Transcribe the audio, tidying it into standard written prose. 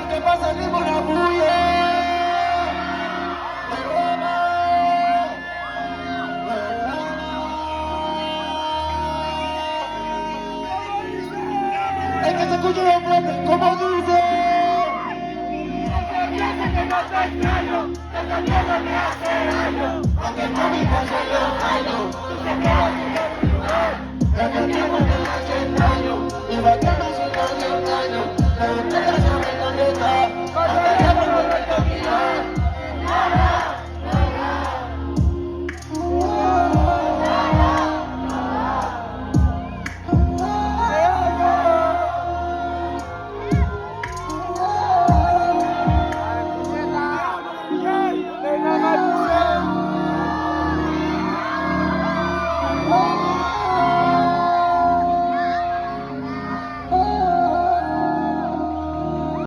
que pasa ni por la bulla. Es que se escucha la fuerte, como dice. Que no te extraño, que te miedo me hace daño. Aunque no me pase los años, tú te quedas.